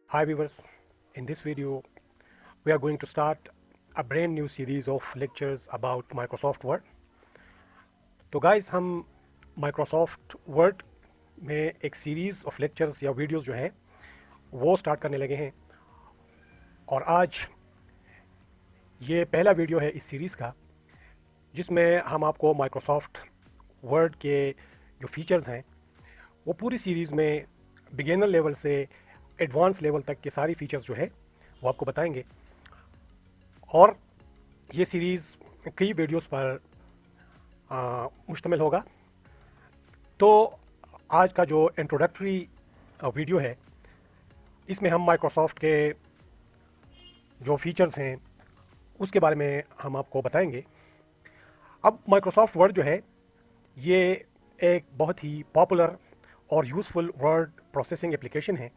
Hi viewers, in this video we are going to start a brand new series of lectures about Microsoft Word. तो guys हम Microsoft Word में एक series of lectures या videos जो है वो start करने लगे हैं और आज ये पहला वीडियो है इस सीरीज़ का जिसमें हम आपको Microsoft Word के जो फीचर्स हैं वो पूरी सीरीज़ में बिगिनर लेवल से एडवांस लेवल तक के सारी फीचर्स जो है वो आपको बताएंगे और ये सीरीज़ कई वीडियोस पर मुश्तमिल होगा। तो आज का जो इंट्रोडक्टरी वीडियो है इसमें हम माइक्रोसॉफ्ट के जो फीचर्स हैं उसके बारे में हम आपको बताएंगे। अब माइक्रोसॉफ्ट वर्ड जो है ये एक बहुत ही पॉपुलर और यूज़फुल वर्ड प्रोसेसिंग एप्लीकेशन है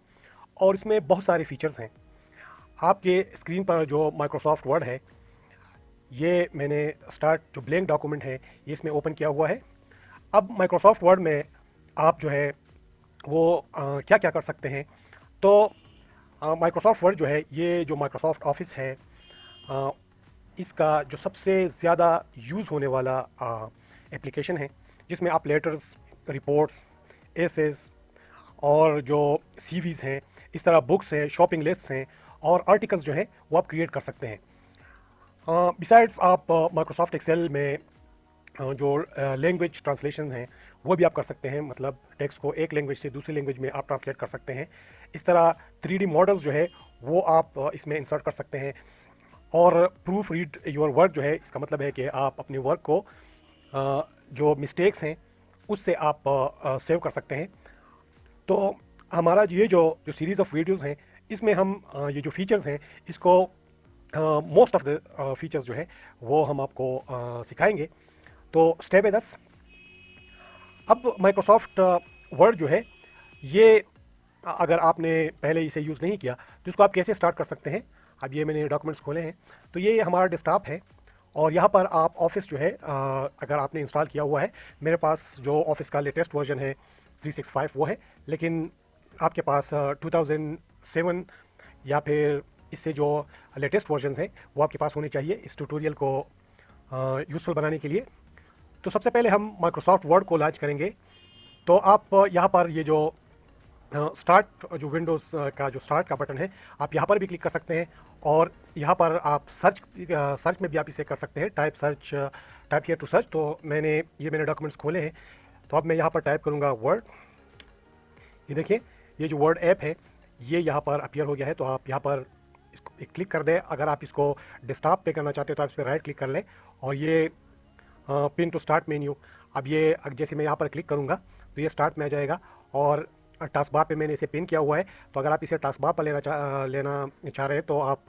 और इसमें बहुत सारे फीचर्स हैं। आपके स्क्रीन पर जो माइक्रोसॉफ्ट वर्ड है ये मैंने स्टार्ट जो ब्लैंक डॉक्यूमेंट है ये इसमें ओपन किया हुआ है। अब माइक्रोसॉफ्ट वर्ड में आप जो है वो क्या क्या कर सकते हैं। तो माइक्रोसॉफ्ट वर्ड जो है ये जो माइक्रोसॉफ्ट ऑफिस है आ, इसका जो सबसे ज़्यादा यूज़ होने वाला एप्लीकेशन है जिसमें आप लेटर्स, रिपोर्ट्स, एसेस और जो सीवीज़ हैं, इस तरह बुक्स हैं, शॉपिंग लिस्ट हैं और आर्टिकल्स जो हैं वो आप क्रिएट कर सकते हैं। बिसाइड्स आप माइक्रोसॉफ्ट एक्सेल में जो लैंग्वेज ट्रांसलेशन हैं वो भी आप कर सकते हैं, मतलब टेक्स्ट को एक लैंग्वेज से दूसरी लैंग्वेज में आप ट्रांसलेट कर सकते हैं। इस तरह 3D मॉडल्स जो है वो आप इसमें इंसर्ट कर सकते हैं और प्रूफ रीड योर वर्क जो है इसका मतलब है कि आप अपने वर्क को जो मिस्टेक्स हैं उससे आप सेव कर सकते हैं। तो हमारा ये जो जो सीरीज़ ऑफ वीडियोस हैं इसमें हम ये जो फीचर्स हैं इसको मोस्ट ऑफ द फीचर्स जो है वो हम आपको सिखाएंगे। तो स्टेप है 10। अब माइक्रोसॉफ्ट वर्ड जो है ये अगर आपने पहले इसे यूज़ नहीं किया तो इसको आप कैसे स्टार्ट कर सकते हैं। अब ये मैंने डॉक्यूमेंट्स खोले हैं तो ये हमारा डेस्कटॉप है और यहाँ पर आप ऑफिस जो है अगर आपने इंस्टॉल किया हुआ है, मेरे पास जो ऑफिस का लेटेस्ट वर्जन है 365 वो है, लेकिन आपके पास 2007 या फिर इससे जो लेटेस्ट वर्जन्स हैं वो आपके पास होने चाहिए इस ट्यूटोरियल को यूज़फुल बनाने के लिए। तो सबसे पहले हम माइक्रोसॉफ्ट वर्ड को लॉन्च करेंगे। तो आप यहाँ पर ये जो स्टार्ट जो विंडोज़ का जो स्टार्ट का बटन है आप यहाँ पर भी क्लिक कर सकते हैं और यहाँ पर आप सर्च में भी आप इसे कर सकते हैं, टाइप हियर टू सर्च। तो मैंने डॉक्यूमेंट्स खोले हैं तो अब मैं यहाँ पर टाइप करूँगा वर्ड। ये देखिए ये जो वर्ड ऐप है ये यहाँ पर अपीयर हो गया है। तो आप यहाँ पर इसको एक क्लिक कर दें। अगर आप इसको डेस्कटॉप पे करना चाहते हो तो आप इस पर राइट क्लिक कर लें और ये पिन टू स्टार्ट मेन्यू। अब ये जैसे मैं यहाँ पर क्लिक करूँगा तो ये स्टार्ट में आ जाएगा और टास्क बार पे मैंने इसे पिन किया हुआ है। तो अगर आप इसे टास्क बार पर लेना चाह रहे हैं तो आप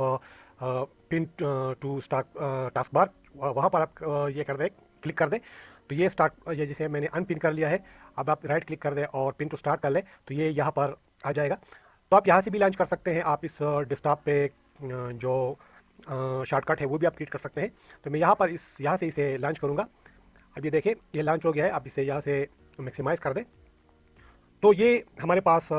pin to start taskbar वहाँ पर आप ये कर दें, क्लिक कर दें तो ये स्टार्ट, ये जैसे मैंने अनपिन कर लिया है। अब आप राइट क्लिक कर दें और पिन टू स्टार्ट कर लें तो ये यहाँ पर आ जाएगा। तो आप यहाँ से भी लॉन्च कर सकते हैं। आप इस डेस्कटॉप पे जो शॉर्टकट है वो भी आप क्रिएट कर सकते हैं। तो मैं यहाँ से इसे लॉन्च करूँगा। अब ये देखें ये लॉन्च हो गया है। आप इसे यहाँ से मैक्सिमाइज़ कर दें तो ये हमारे पास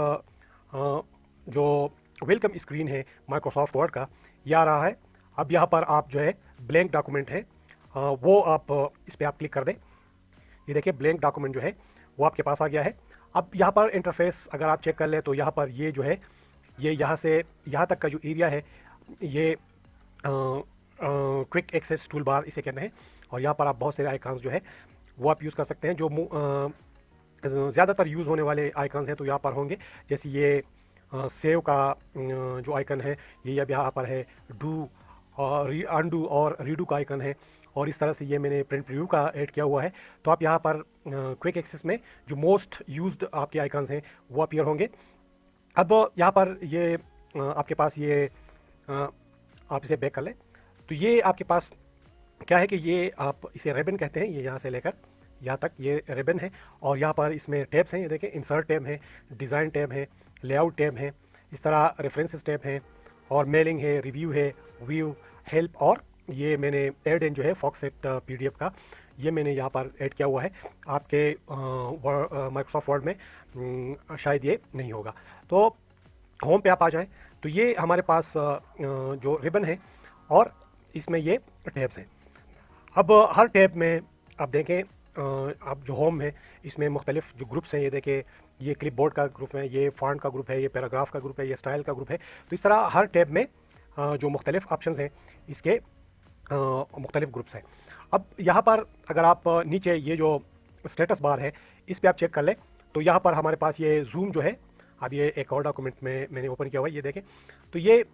जो वेलकम स्क्रीन है माइक्रोसॉफ्ट वर्ड का ये आ रहा है। अब यहाँ पर आप जो है ब्लैंक डॉक्यूमेंट है वो आप इस पर आप क्लिक कर दें। ये देखिए ब्लैंक डॉक्यूमेंट जो है वो आपके पास आ गया है। अब यहाँ पर इंटरफेस अगर आप चेक कर लें तो यहाँ पर ये जो है ये यहाँ से यहाँ तक का जो एरिया है ये क्विक एक्सेस टूल बार इसे कहते हैं और यहाँ पर आप बहुत सारे आइकन्स जो है वो आप यूज़ कर सकते हैं। जो ज़्यादातर यूज़ होने वाले आइकन्स हैं तो यहाँ पर होंगे, जैसे ये सेव का जो आइकन है ये अब यहाँ पर है, डू और अनडू और रीडू का आइकन है और इस तरह से ये मैंने प्रिंट प्रीव्यू का ऐड किया हुआ है। तो आप यहाँ पर क्विक एक्सेस में जो मोस्ट यूज्ड आपके आइकन्स हैं वो अपीयर होंगे। अब यहाँ पर ये आपके पास ये आप इसे बैक कर लें तो ये आपके पास क्या है कि ये आप इसे रिबन कहते हैं। ये यहाँ से लेकर यहाँ तक ये रिबन है और यहाँ पर इसमें टैब्स हैं। ये देखें इंसर्ट टैब है, डिज़ाइन टैब है, लेआउट टैब है, इस तरह रेफरेंसेस टैब हैं और मेलिंग है, रिव्यू है, व्यू, हेल्प और ये मैंने ऐड इन जो है फॉक्सेट पीडीएफ का ये मैंने यहाँ पर ऐड किया हुआ है। आपके माइक्रोसॉफ्ट वर्ड में शायद ये नहीं होगा। तो होम पे आप आ जाएं तो ये हमारे पास जो रिबन है और इसमें ये टैब्स हैं। अब हर टैब में आप देखें, अब जो होम है इसमें मुख्तलिफ जो ग्रुप्स हैं, ये देखें, ये क्लिपबोर्ड का ग्रुप है, ये फॉन्ट का ग्रुप है, ये पैराग्राफ का ग्रुप है, ये स्टाइल का ग्रुप है। तो इस तरह हर टैब में जो मुख्तलिफ ऑप्शंस हैं इसके मुख्तलिफ ग्रुप्स हैं। अब यहाँ पर अगर आप नीचे ये जो स्टेटस बार है इस पर आप चेक कर लें तो यहाँ पर हमारे पास ये जूम जो है, अब ये एक और डॉक्यूमेंट में मैंने ओपन किया हुआ है, ये देखें। तो ये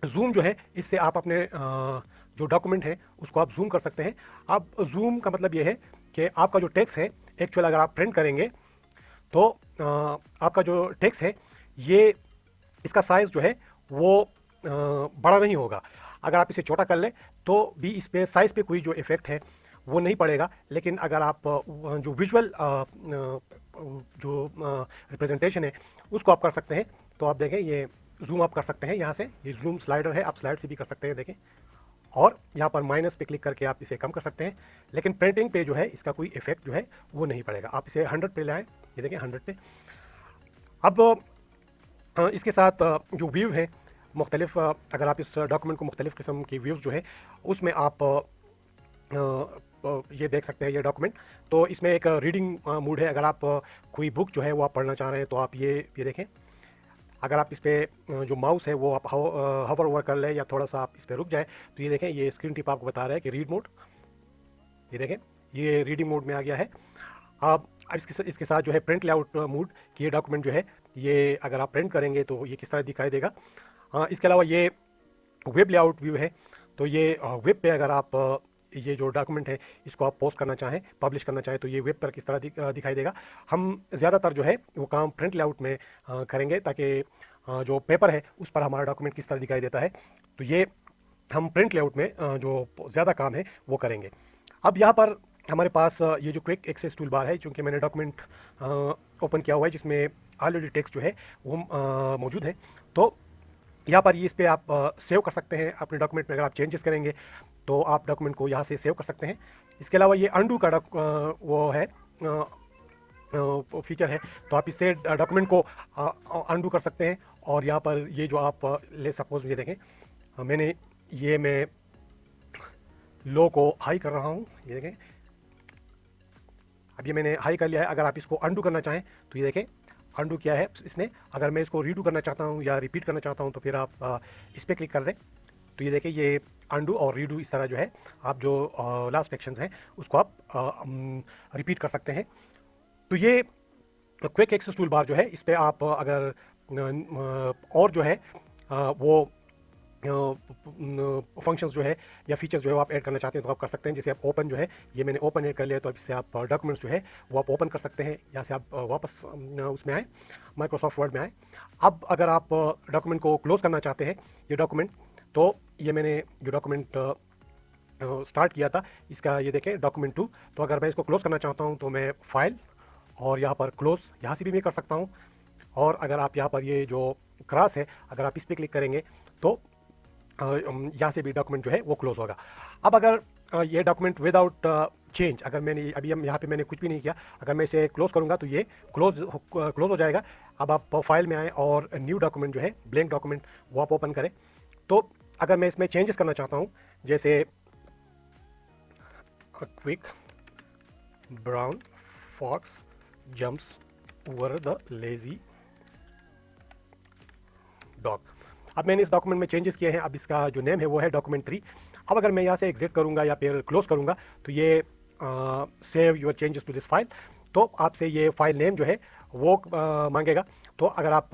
जूम जो है इससे आप अपने जो डॉक्यूमेंट है उसको आप जूम कर सकते हैं। अब जूम का मतलब ये है कि आपका जो टेक्स्ट है एक्चुअल अगर आप प्रिंट करेंगे तो आपका जो टेक्स्ट है ये इसका साइज़ जो है वो बड़ा नहीं होगा। अगर आप इसे छोटा कर लें तो भी इस पे साइज़ पे कोई जो इफ़ेक्ट है वो नहीं पड़ेगा। लेकिन अगर आप जो विजुअल जो रिप्रेजेंटेशन है उसको आप कर सकते हैं तो आप देखें ये जूम आप कर सकते हैं। यहाँ से ये जूम स्लाइडर है, आप स्लाइड से भी कर सकते हैं, देखें। और यहाँ पर माइनस पे क्लिक करके आप इसे कम कर सकते हैं। लेकिन प्रिंटिंग पे जो है इसका कोई इफेक्ट जो है वो नहीं पड़ेगा। आप इसे 100 पे लाएँ, ये देखें 100 पे। अब इसके साथ जो व्यू है मुख्तलिफ, अगर आप इस डॉक्यूमेंट को मुख्तलिफ किस्म की व्यूज़ जो है उसमें आप ये देख सकते हैं ये डॉक्यूमेंट। तो इसमें एक रीडिंग मूड है। अगर आप कोई बुक जो है वो आप पढ़ना चाह रहे हैं तो आप ये देखें। अगर आप इस पर जो माउस है वो आप हवर ओवर कर लें या थोड़ा सा आप इस पर रुक जाए तो ये देखें ये स्क्रीन टिप आपको बता रहा है कि रीड मोड, ये देखें ये रीडिंग मोड में आ गया है। अब इसके साथ जो है प्रिंट लेआउट मोड कि ये डॉक्यूमेंट जो है ये अगर आप प्रिंट करेंगे तो ये किस तरह दिखाई देगा। इसके अलावा ये वेब लेआउट व्यू है। तो ये वेब पे अगर आप ये जो डॉक्यूमेंट है इसको आप पोस्ट करना चाहें, पब्लिश करना चाहें तो ये वेब पर किस तरह दिखाई देगा। हम ज़्यादातर जो है वो काम प्रिंट लेआउट में करेंगे ताकि जो पेपर है उस पर हमारा डॉक्यूमेंट किस तरह दिखाई देता है। तो ये हम प्रिंट लेआउट में जो ज़्यादा काम है वो करेंगे। अब यहाँ पर हमारे पास ये जो क्विक एक्सेस टूल बार है, चूँकि मैंने डॉक्यूमेंट ओपन किया हुआ है जिसमें ऑलरेडी टेक्स्ट जो है वो मौजूद है, तो यहाँ पर ये इस पर आप सेव कर सकते हैं अपने डॉक्यूमेंट में। अगर आप चेंजेस करेंगे तो आप डॉक्यूमेंट को यहाँ से सेव कर सकते हैं। इसके अलावा ये अंडू का वो है फीचर है, तो आप इससे डॉक्यूमेंट को अंडू कर सकते हैं। और यहाँ पर ये जो आप ले सपोज ये देखें, मैं लो को हाई कर रहा हूँ, ये देखें। अब ये मैंने हाई कर लिया है। अगर आप इसको अंडू करना चाहें तो ये देखें अंडू किया है इसने। अगर मैं इसको रीडू करना चाहता हूँ या रिपीट करना चाहता हूँ तो फिर आप इस पर क्लिक कर दें तो ये देखें ये अंडू और रीडू इस तरह जो है आप जो लास्ट एक्शंस हैं उसको आप रिपीट कर सकते हैं। तो ये क्विक एक्सेस टूल बार जो है इस पर आप अगर और जो है वो फंक्शंस जो है या फीचर्स जो है वो आप ऐड करना चाहते हैं तो आप कर सकते हैं। जैसे आप ओपन जो है, ये मैंने ओपन ऐड कर लिया तो अब इससे आप डॉक्यूमेंट्स जो है वो आप ओपन कर सकते हैं। यहाँ से आप वापस उसमें आए, माइक्रोसॉफ्ट वर्ड में आए। अब अगर आप डॉक्यूमेंट को क्लोज करना चाहते हैं ये डॉक्यूमेंट, तो ये मैंने जो डॉक्यूमेंट स्टार्ट किया था इसका ये देखें डॉक्यूमेंट 2। तो अगर मैं इसको क्लोज करना चाहता हूँ तो मैं फाइल और यहाँ पर क्लोज यहाँ से भी मैं कर सकता हूँ। और अगर आप यहाँ पर ये जो क्रॉस है अगर आप इस पर क्लिक करेंगे तो यहाँ से भी डॉक्यूमेंट जो है वो क्लोज होगा। अब अगर ये डॉक्यूमेंट विदाउट चेंज, अगर मैंने अभी हम यहाँ पे मैंने कुछ भी नहीं किया, अगर मैं इसे क्लोज करूँगा तो ये क्लोज हो जाएगा। अब आप फाइल में आए और न्यू डॉक्यूमेंट जो है ब्लैंक डॉक्यूमेंट वो आप ओपन करें। तो अगर मैं इसमें चेंजेस करना चाहता हूँ, जैसे quick brown fox jumps over the lazy dog. अब मैंने इस डॉक्यूमेंट में चेंजेस किए हैं। अब इसका जो नेम है वो है डॉक्यूमेंट 3। अब अगर मैं यहाँ से एग्जिट करूँगा या फिर क्लोज करूँगा तो ये save your changes to this file, तो आपसे ये फाइल नेम जो है वो मांगेगा। तो अगर आप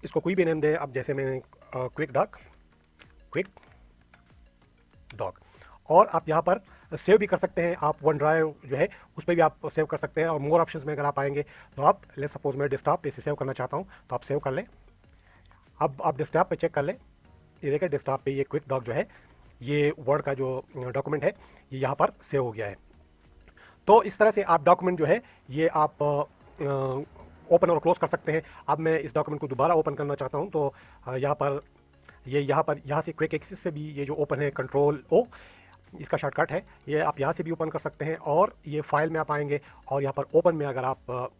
इसको कोई भी नेम दें, अब जैसे मैंने क्विक डॉग, और आप यहाँ पर सेव भी कर सकते हैं। आप वन ड्राइव जो है उस पर भी आप सेव कर सकते हैं। और मोर ऑप्शंस में अगर आप आएंगे तो आप लेट्स सपोज मैं डेस्कटॉप पे से सेव करना चाहता हूँ तो आप सेव कर लें। अब आप डेस्कटॉप पे चेक कर लें, ये देखिए डेस्कटॉप पे ये क्विक डॉग जो है ये वर्ड का जो डॉक्यूमेंट है ये यहाँ पर सेव हो गया है। तो इस तरह से आप डॉक्यूमेंट जो है ये आप ओपन और क्लोज कर सकते हैं। अब मैं इस डॉक्यूमेंट को दोबारा ओपन करना चाहता हूँ तो यहाँ से क्विक एक्सेस से भी ये जो ओपन है कंट्रोल ओ इसका शॉर्टकट है, ये आप यहाँ से भी ओपन कर सकते हैं। और ये फाइल में आप आएंगे और यहाँ पर ओपन में अगर आप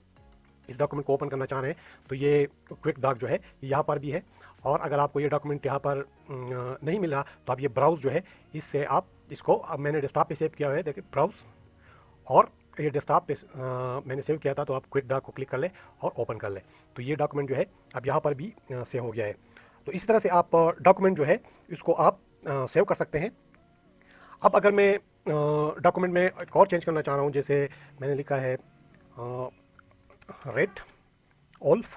इस डॉक्यूमेंट को ओपन करना चाह रहे हैं तो ये क्विक डॉक जो है यहाँ पर भी है। और अगर आपको ये डॉक्यूमेंट यहाँ पर नहीं मिला तो आप ये ब्राउज़ जो है इससे आप इसको, अब मैंने डेस्कटॉप पे सेव किया हुआ है, देखिए ब्राउज़, और ये डेस्कटॉप पे मैंने सेव किया था, तो आप क्विक डॉक को क्लिक कर लें और ओपन कर लें, तो ये डॉक्यूमेंट जो है अब यहाँ पर भी सेव हो गया है। तो इस तरह से आप डॉक्यूमेंट जो है इसको आप सेव कर सकते हैं। अब अगर मैं डॉक्यूमेंट में एक और चेंज करना चाह रहा हूँ, जैसे मैंने लिखा है रेड ओल्फ,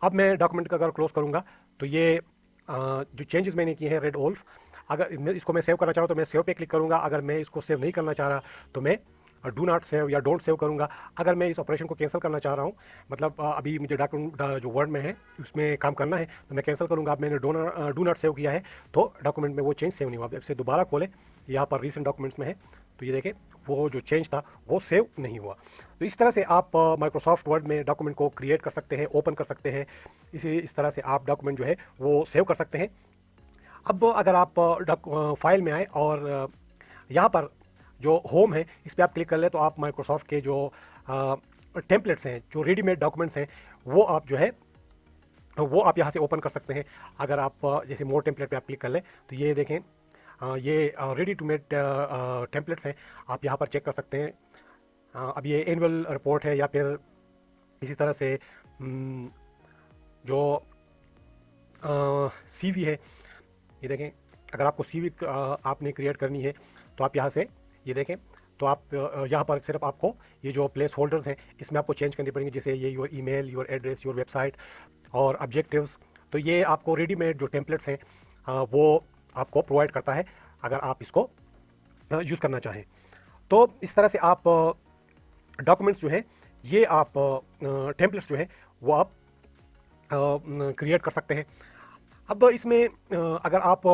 अब मैं डॉक्यूमेंट का अगर क्लोज करूँगा तो ये जो चेंजेस मैंने किए हैं रेड ओल्फ, अगर इसको मैं सेव करना चाहूँ तो मैं सेव पे क्लिक करूँगा। अगर मैं इसको सेव नहीं करना चाह रहा तो मैं डू नॉट सेव या डोंट सेव करूँगा। अगर मैं इस ऑपरेशन को कैंसिल करना चाह रहा हूँ, मतलब अभी मुझे डॉक्यूमेंट जो वर्ड में है उसमें काम करना है तो मैं कैंसिल करूँगा। अब मैंने डू नॉट सेव किया है तो डॉक्यूमेंट में वो चेंज सेव नहीं हुआ। अब इसे दोबारा खोलें, यहाँ पर रिसेंट डॉक्यूमेंट्स में है तो ये देखें वो जो चेंज था वो सेव नहीं हुआ। तो इस तरह से आप माइक्रोसॉफ्ट वर्ड में डॉक्यूमेंट को क्रिएट कर सकते हैं, ओपन कर सकते हैं। इस तरह से आप डॉक्यूमेंट जो है वो सेव कर सकते हैं। अब अगर आप फाइल में आए और यहाँ पर जो होम है इस पर आप क्लिक कर ले तो आप माइक्रोसॉफ्ट के जो टेम्पलेट्स हैं, जो रेडीमेड डॉक्यूमेंट्स हैं, वो आप जो है वो आप यहाँ से ओपन कर सकते हैं। अगर आप जैसे मोर टेम्पलेट पे आप क्लिक कर लें तो ये देखें ये रेडी टू मेड टेम्पलेट्स हैं, आप यहाँ पर चेक कर सकते हैं। अब ये एनुअल रिपोर्ट है या फिर इसी तरह से जो सीवी है, ये देखें अगर आपको सीवी आपने क्रिएट करनी है तो आप यहाँ से ये देखें तो आप यहाँ पर सिर्फ आपको ये जो प्लेस होल्डर्स हैं इसमें आपको चेंज करनी पड़ेंगे, जैसे ये your email, your address, your website और ऑब्जेक्टिव्स। तो ये आपको रेडीमेड जो टेम्पलेट्स हैं वो आपको प्रोवाइड करता है अगर आप इसको यूज़ करना चाहें। तो इस तरह से आप डॉक्यूमेंट्स जो है ये आप टेम्पलेट्स जो है वो आप क्रिएट कर सकते हैं। अब इसमें अगर आप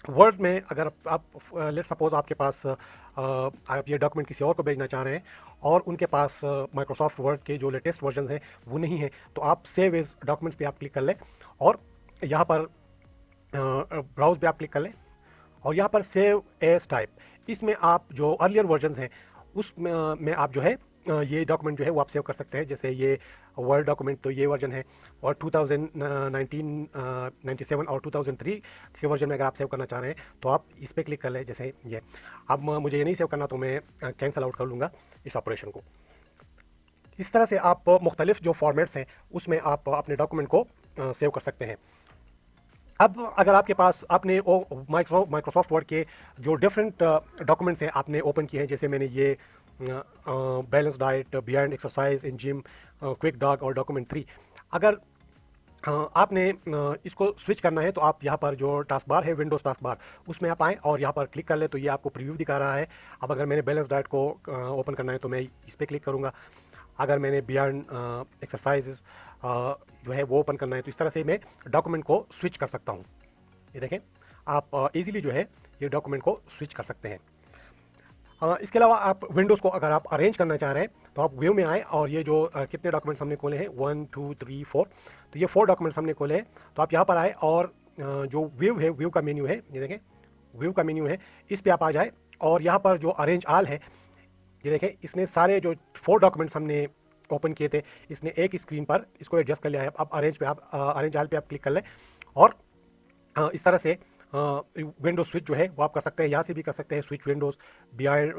वर्ड में अगर आप लेट सपोज आपके पास आप ये डॉक्यूमेंट किसी और को भेजना चाह रहे हैं और उनके पास माइक्रोसॉफ्ट वर्ड के जो लेटेस्ट वर्जन हैं वो नहीं है, तो आप सेव एज डॉक्यूमेंट्स पे आप क्लिक कर लें और यहाँ पर ब्राउज पे आप क्लिक कर लें और यहाँ पर सेव एज टाइप, इसमें आप जो अर्लियर वर्जन हैं उसमें में आप जो है ये डॉक्यूमेंट जो है वो आप सेव कर सकते हैं। जैसे ये वर्ड डॉक्यूमेंट तो ये वर्जन है और 2097 और 2003 के वर्जन में अगर आप सेव करना चाह रहे हैं तो आप इस पर क्लिक कर लें। जैसे ये अब मुझे ये नहीं सेव करना तो मैं कैंसिल आउट कर लूँगा इस ऑपरेशन को। इस तरह से आप मुख्तलिफ जो फॉर्मेट्स हैं उसमें आप अपने डॉक्यूमेंट को सेव कर सकते हैं। अब अगर आपके पास आपने माइक्रोसॉफ्ट वर्ड के जो डिफरेंट डॉक्यूमेंट्स हैं आपने ओपन किए हैं, जैसे मैंने ये balance diet, beyond exercise in gym, quick dog और डॉक्यूमेंट 3, अगर आपने इसको स्विच करना है तो आप यहाँ पर जो टास्क बार है विंडोज़ टास्क बार उसमें आप आएँ और यहाँ पर क्लिक कर ले तो ये आपको प्रीव्यू दिखा रहा है। अब अगर मैंने बैलेंस डाइट को ओपन करना है तो मैं इस पर क्लिक करूँगा। अगर मैंने बियॉन्ड एक्सरसाइजेस जो है वो ओपन करना है तो इस तरह से मैं डॉक्यूमेंट को स्विच कर सकता हूँ। ये देखें आप इजीली जो है ये डॉक्यूमेंट को स्विच कर सकते हैं। इसके अलावा आप विंडोज़ को अगर आप अरेंज करना चाह रहे हैं तो आप व्यू में आए और ये जो कितने डॉक्यूमेंट्स हमने खोले हैं 1 2 3 4, तो ये 4 डॉक्यूमेंट्स हमने खोले हैं। तो आप यहाँ पर आए और जो व्यू है, व्यू का मेन्यू है, ये देखें व्यू का मेन्यू है, इस पर आप आ जाए और यहाँ पर जो अरेंज आल है, ये देखें इसने सारे जो 4 डॉक्यूमेंट्स हमने ओपन किए थे इसने एक स्क्रीन पर इसको एडजस्ट कर लिया है। अब अरेंज पे आप अरेंज आल पे आप क्लिक कर लें और इस तरह से विंडोज स्विच जो है वो आप कर सकते हैं। यहाँ से भी कर सकते हैं स्विच विंडोज़ बियॉन्ड,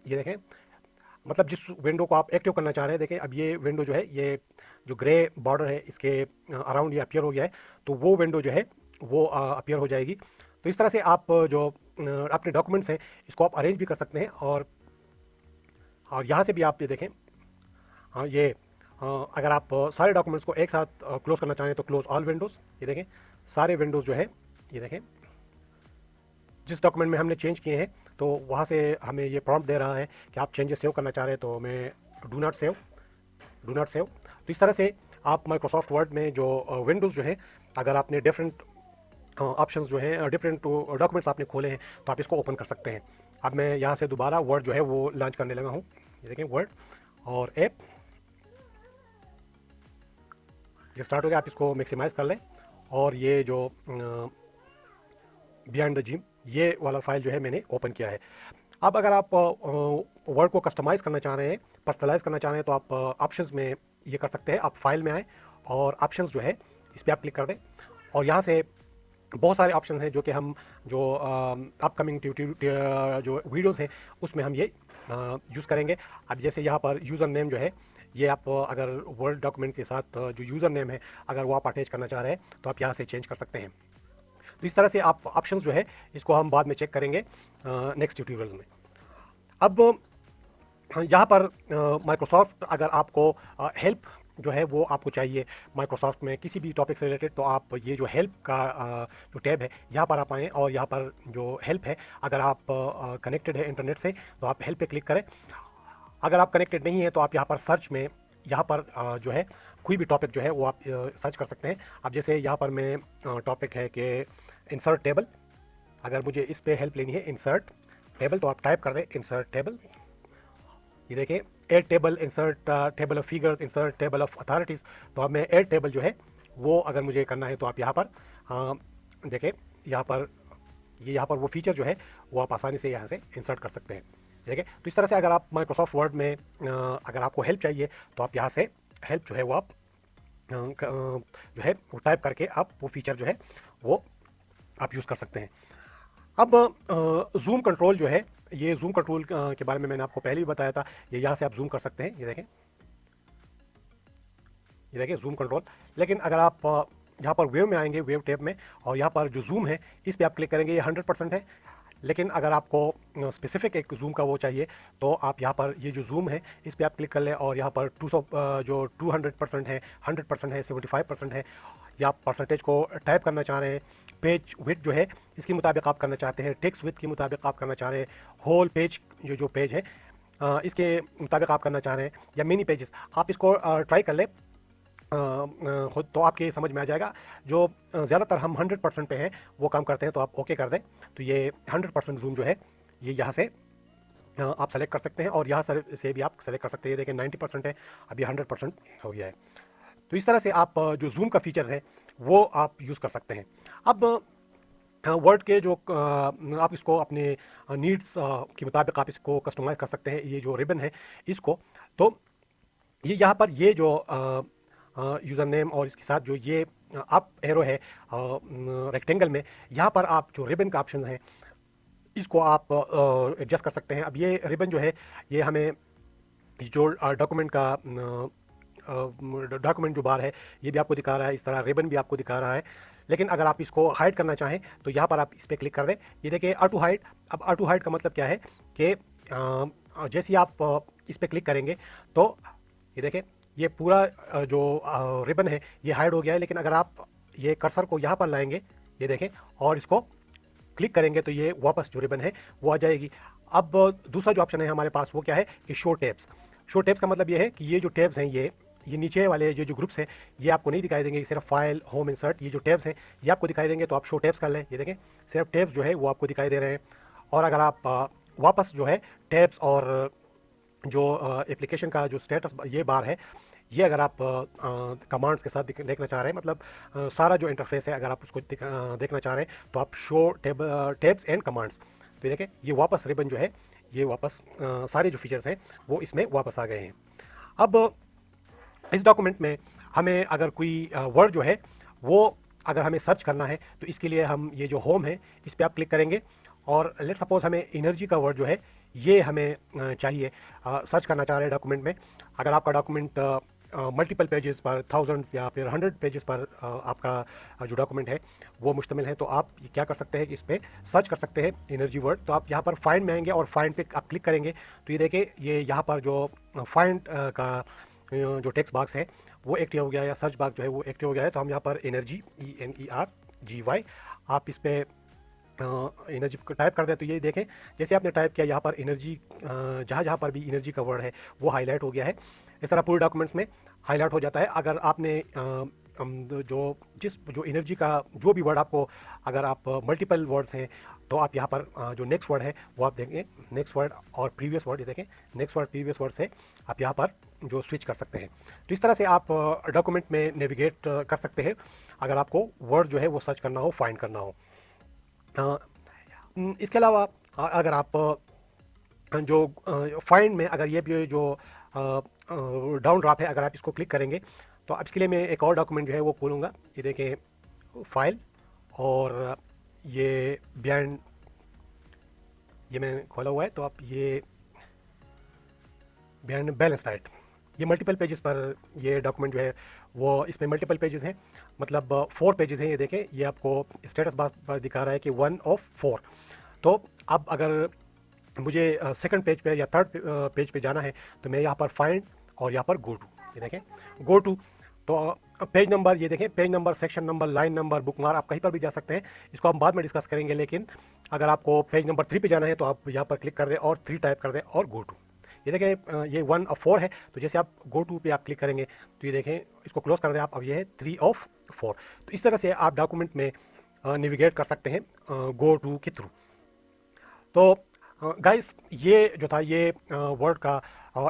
ये देखें मतलब जिस विंडो को आप एक्टिव करना चाह रहे हैं, देखें अब ये विंडो जो है ये जो ग्रे बॉर्डर है इसके अराउंड ये अपीयर हो गया है, तो वो विंडो जो है वो अपीयर हो जाएगी। तो इस तरह से आप जो अपने डॉक्यूमेंट्स हैं इसको आप अरेंज भी कर सकते हैं और यहाँ से भी आप ये देखें ये अगर आप सारे डॉक्यूमेंट्स को एक साथ क्लोज करना चाहें तो क्लोज ऑल विंडोज़, ये देखें सारे विंडोज़ जो है ये देखें जिस डॉक्यूमेंट में हमने चेंज किए हैं तो वहाँ से हमें ये प्रॉम्प्ट दे रहा है कि आप चेंजेस सेव करना चाह रहे हैं, तो मैं do not save, do not save. तो इस तरह से आप माइक्रोसॉफ्ट वर्ड में जो विंडोज़ जो है अगर आपने डिफरेंट ऑप्शंस जो हैं डिफरेंट डॉक्यूमेंट्स आपने खोले हैं तो आप इसको ओपन कर सकते हैं। अब मैं यहाँ से दोबारा वर्ड जो है वो लॉन्च करने लगा हूँ। ये देखें वर्ड और ऐप ये स्टार्ट हो गया। आप इसको मैक्सिमाइज़ कर लें और ये जो बियॉन्ड द जिम ये वाला फाइल जो है मैंने ओपन किया है। अब अगर आप वर्ड को कस्टमाइज़ करना चाह रहे हैं, पर्सनलाइज़ करना चाह रहे हैं, तो आप ऑप्शंस में ये कर सकते हैं। आप फाइल में आएँ और ऑप्शंस जो है इस पर आप क्लिक कर दें और यहाँ से बहुत सारे ऑप्शन हैं जो कि हम जो अपकमिंग जो वीडियोस हैं उसमें हम ये यूज़ करेंगे। अब जैसे यहाँ पर यूज़र नेम जो है, ये आप अगर वर्ड डॉक्यूमेंट के साथ जो यूज़र नेम है अगर वो आप अटैच करना चाह रहे हैं तो आप यहाँ से चेंज कर सकते हैं। तो इस तरह से आप ऑप्शंस जो है इसको हम बाद में चेक करेंगे नेक्स्ट ट्यूटोरियल में। अब यहाँ पर माइक्रोसॉफ्ट अगर आपको हेल्प जो है वो आपको चाहिए माइक्रोसॉफ्ट में किसी भी टॉपिक से रिलेटेड, तो आप ये जो हेल्प का जो टैब है यहाँ पर आप आएँ और यहाँ पर जो हेल्प है, अगर आप कनेक्टेड है इंटरनेट से तो आप हेल्प पे क्लिक करें। अगर आप कनेक्टेड नहीं है तो आप यहाँ पर सर्च में यहाँ पर जो है कोई भी टॉपिक जो है वो आप सर्च कर सकते हैं। अब जैसे यहाँ पर मैं टॉपिक है कि इंसर्ट टेबल, अगर मुझे इस पे हेल्प लेनी है इंसर्ट टेबल तो आप टाइप कर दें इंसर्ट टेबल। ये देखें add table, insert table of figures, insert table of authorities. तो अब मैं एड टेबल जो है वो अगर मुझे करना है तो आप यहाँ पर देखें यहाँ पर वो फीचर जो है वो आप आसानी से यहाँ से इंसर्ट कर सकते हैं। ठीक है, तो इस तरह से अगर आप माइक्रोसॉफ्ट वर्ड में अगर आपको हेल्प चाहिए तो आप यहाँ से हेल्प जो है वो आप जो है वो टाइप करके आप वो फीचर जो है वो आप यूज़ कर सकते हैं। अब जूम कंट्रोल जो है, ये जूम कंट्रोल के बारे में मैंने आपको पहले भी बताया था। ये यहाँ से आप जूम कर सकते हैं, ये देखें जूम कंट्रोल। लेकिन अगर आप यहाँ पर वेव में आएंगे, वेव टैब में, और यहाँ पर जो जूम है इस पर आप क्लिक करेंगे, ये 100% है। लेकिन अगर आपको स्पेसिफिक एक जूम का वो चाहिए तो आप यहाँ पर ये जो जूम है इस पर आप क्लिक कर लें और यहाँ पर 200 जो 200% है, 100% है, 75% है, या आप परसेंटेज को टाइप करना चाह रहे हैं। पेज विड्थ जो है इसके मुताबिक आप करना चाहते हैं, टेक्स्ट विड्थ के मुताबिक आप करना चाह रहे हैं, होल पेज जो पेज है इसके मुताबिक आप करना चाह रहे हैं, या मिनी पेजेस, आप इसको ट्राई कर लें खुद तो आपके समझ में आ जाएगा। जो ज़्यादातर हम 100% पे हैं वो काम करते हैं, तो आप ओके कर दें। तो ये 100% जूम जो है ये यहाँ से आप सेलेक्ट कर सकते हैं और यहाँ से भी आप सेलेक्ट कर सकते हैं। देखिए 90% है, अभी 100% हो गया है। तो इस तरह से आप जो जूम का फीचर है वो आप यूज़ कर सकते हैं। अब वर्ड के जो आप इसको अपने नीड्स के मुताबिक आप इसको कस्टमाइज़ कर सकते हैं। ये जो रिबन है इसको, तो ये यहाँ पर ये जो यूज़र नेम और इसके साथ जो ये अप एरो है रेक्टेंगल में, यहाँ पर आप जो रिबन का ऑप्शन है इसको आप एडजस्ट कर सकते हैं। अब ये रिबन जो है ये हमें जो डॉक्यूमेंट का डॉक्यूमेंट जो बार है ये भी आपको दिखा रहा है, इस तरह रिबन भी आपको दिखा रहा है। लेकिन अगर आप इसको हाइड करना चाहें तो यहाँ पर आप इस पर क्लिक कर दें। ये देखिए ऑटो हाइड। अब ऑटो हाइड का मतलब क्या है कि जैसे ही आप इस पर क्लिक करेंगे तो ये देखें ये पूरा जो रिबन है ये हाइड हो गया है। लेकिन अगर आप ये कर्सर को यहाँ पर लाएंगे, ये देखें, और इसको क्लिक करेंगे तो ये वापस जो रिबन है वो आ जाएगी। अब दूसरा जो ऑप्शन है हमारे पास वो क्या है कि शो टैब्स। शो टैब्स का मतलब ये है कि ये जो टैब्स हैं ये नीचे वाले जो ग्रुप्स हैं ये आपको नहीं दिखाई देंगे, सिर्फ फाइल, होम, इंसर्ट, ये जो टैब्स हैं ये आपको दिखाई देंगे। तो आप शो टैब्स कर लें, ये देखें सिर्फ टैब्स जो है वो आपको दिखाई दे रहे हैं। और अगर आप वापस जो है टैब्स और जो एप्लीकेशन का जो स्टेटस ये बार है ये अगर आप कमांड्स के साथ देखना चाह रहे हैं, मतलब सारा जो इंटरफेस है अगर आप उसको देखना चाह रहे हैं तो आप शो टैब्स एंड कमांड्स। तो ये देखें ये वापस रिबन जो है ये वापस सारे जो फीचर्स हैं वो इसमें वापस आ गए हैं। अब इस डॉक्यूमेंट में हमें अगर कोई वर्ड जो है वो अगर हमें सर्च करना है तो इसके लिए हम ये जो होम है इस पर आप क्लिक करेंगे और लेट सपोज हमें एनर्जी का वर्ड जो है ये हमें चाहिए, सर्च करना चाह रहे हैं डॉक्यूमेंट में। अगर आपका डॉक्यूमेंट मल्टीपल पेजेस पर, थाउजेंड्स या फिर 100 पेजेस पर आपका जो डॉक्यूमेंट है वो मुश्तमिल है, तो आप क्या कर सकते हैं कि इस पर सर्च कर सकते हैं एनर्जी वर्ड। तो आप यहाँ पर फाइंड में आएंगे और फाइंड पे आप क्लिक करेंगे तो ये देखिए ये यहाँ पर जो फाइंड का जो टेक्स्ट बॉक्स है वो एक्टिव हो गया, या सर्च बॉक्स जो है वो एक्टिव हो गया है। तो हम यहाँ पर एनर्जी ENERGY आप इस पर एनर्जी को टाइप कर दें तो ये देखें जैसे आपने टाइप किया यहाँ पर एनर्जी जहाँ जहाँ पर भी एनर्जी का वर्ड है वो हाईलाइट हो गया है। इस तरह पूरे डॉक्यूमेंट्स में हाईलाइट हो जाता है। अगर आपने जो एनर्जी का जो भी वर्ड आपको, अगर आप मल्टीपल वर्ड्स हैं तो आप यहाँ पर जो नेक्स्ट वर्ड है वो आप देखेंगे नेक्स्ट वर्ड और प्रीवियस वर्ड, ये देखें नेक्स्ट वर्ड प्रीवियस वर्ड से आप यहाँ पर जो स्विच कर सकते हैं। तो इस तरह से आप डॉक्यूमेंट में नेविगेट कर सकते हैं अगर आपको वर्ड जो है वो सर्च करना हो, फाइंड करना हो। इसके अलावा अगर आप जो फाइंड में अगर ये भी जो डाउन ड्रॉप है, अगर आप इसको क्लिक करेंगे तो अब इसके लिए मैं एक और डॉक्यूमेंट जो है वो खोलूँगा। ये देखें फाइल, और ये बियॉन्ड, ये मैंने खोला हुआ है। तो आप ये बियॉन्ड बैलेंस डाइट, ये मल्टीपल पेजेस पर ये डॉक्यूमेंट जो है वो, इसमें मल्टीपल पेजेस हैं, मतलब 4 पेजेस हैं। ये देखें, ये आपको स्टेटस बार पर दिखा रहा है कि 1 ऑफ 4। तो अब अगर मुझे सेकंड पेज पे या थर्ड पेज पे जाना है तो मैं यहाँ पर फाइंड और यहाँ पर गो टू, ये देखें गो टू। तो पेज नंबर, ये देखें page number, section number, line number, book mark, आप कहीं पर भी जा सकते हैं। इसको हम बाद में डिस्कस करेंगे, लेकिन अगर आपको पेज नंबर 3 पे जाना है तो आप यहाँ पर क्लिक कर दें और 3 टाइप कर दें और गो टू। ये देखें ये 1 ऑफ 4 है, तो जैसे आप गो टू पे आप क्लिक करेंगे तो ये देखें इसको क्लोज कर दें आप, अब ये है 3 ऑफ 4। तो इस तरह से आप डॉक्यूमेंट में नेविगेट कर सकते हैं गो टू के थ्रू। तो गाइस, ये जो था ये वर्ड का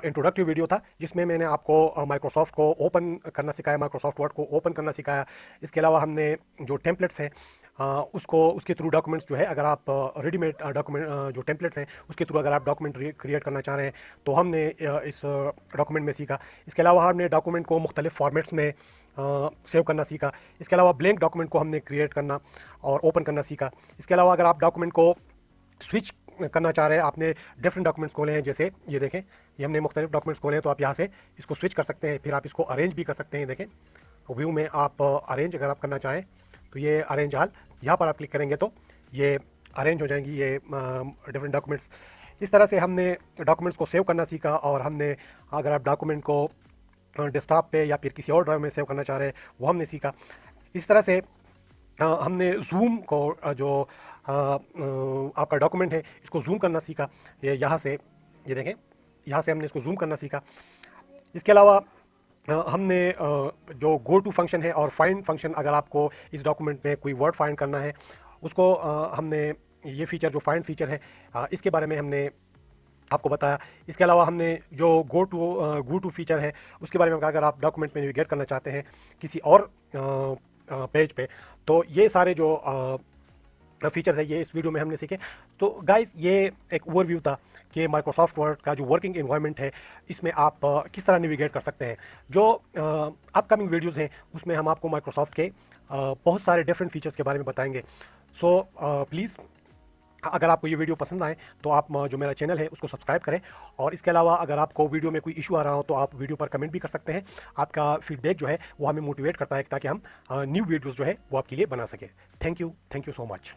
इंट्रोडक्टिव वीडियो था, जिसमें मैंने आपको माइक्रोसॉफ्ट को ओपन करना सिखाया, माइक्रोसॉफ्ट वर्ड को ओपन करना सिखाया। इसके अलावा हमने जो टेम्पलेट्स हैं उसको, उसके थ्रू डॉक्यूमेंट्स जो है, अगर आप रेडीमेड डॉक्यूमेंट जो टेम्पलेट्स हैं उसके थ्रू अगर आप डॉक्यूमेंट क्रिएट करना चाह रहे हैं तो हमने इस डॉक्यूमेंट में सीखा। इसके अलावा हमने डॉक्यूमेंट को मुख्तलिफ फॉर्मेट्स में सेव करना सीखा। इसके अलावा ब्लैंक डॉक्यूमेंट को हमने क्रिएट करना और ओपन करना सीखा। इसके अलावा अगर आप डॉक्यूमेंट को स्विच करना चाह रहे हैं, आपने डिफरेंट डॉक्यूमेंट्स खोले हैं, जैसे ये देखें ये हमने मुख्तलिफ डॉक्यूमेंट्स खोले हैं, तो आप यहाँ से इसको स्विच कर सकते हैं। फिर आप इसको अरेंज भी कर सकते हैं। देखें व्यू में आप अरेंज अगर आप करना चाहें तो ये अरेंज हाल, यहाँ पर आप क्लिक करेंगे तो ये अरेंज हो जाएंगी ये डिफरेंट डॉक्यूमेंट्स। इस तरह से हमने डॉक्यूमेंट्स को सेव करना सीखा। और हमने, अगर आप डॉक्यूमेंट को डेस्कटॉप पे या फिर किसी और ड्राइव में सेव करना चाह रहे हैं, वो हमने सीखा। इस तरह से हमने जूम को जो आपका डॉक्यूमेंट है इसको जूम करना सीखा। ये यहाँ से, ये देखें यहाँ से हमने इसको जूम करना सीखा। इसके अलावा हमने जो गो टू फंक्शन है और फाइंड फंक्शन, अगर आपको इस डॉक्यूमेंट में कोई वर्ड फाइंड करना है उसको हमने, ये फीचर जो फाइंड फीचर है इसके बारे में हमने आपको बताया। इसके अलावा हमने जो गो टू फीचर है उसके बारे में कहा, अगर आप डॉक्यूमेंट में नेविगेट करना चाहते हैं किसी और पेज पे, तो ये सारे जो फीचर्स है ये इस वीडियो में हमने सीखे। तो गाइस, ये एक ओवरव्यू था कि माइक्रोसॉफ्ट वर्ड का जो वर्किंग एनवायरनमेंट है इसमें आप किस तरह नेविगेट कर सकते हैं। जो अपकमिंग वीडियोस हैं उसमें हम आपको माइक्रोसॉफ्ट के बहुत सारे डिफरेंट फीचर्स के बारे में बताएंगे। सो प्लीज़, अगर आपको ये वीडियो पसंद आए तो आप जो मेरा चैनल है उसको सब्सक्राइब करें। और इसके अलावा अगर आपको वीडियो में कोई इशू आ रहा हो तो आप वीडियो पर कमेंट भी कर सकते हैं। आपका फीडबैक जो है वो हमें मोटिवेट करता है ताकि हम न्यू वीडियोज़ जो है वो आपके लिए बना सकें। Thank you so much.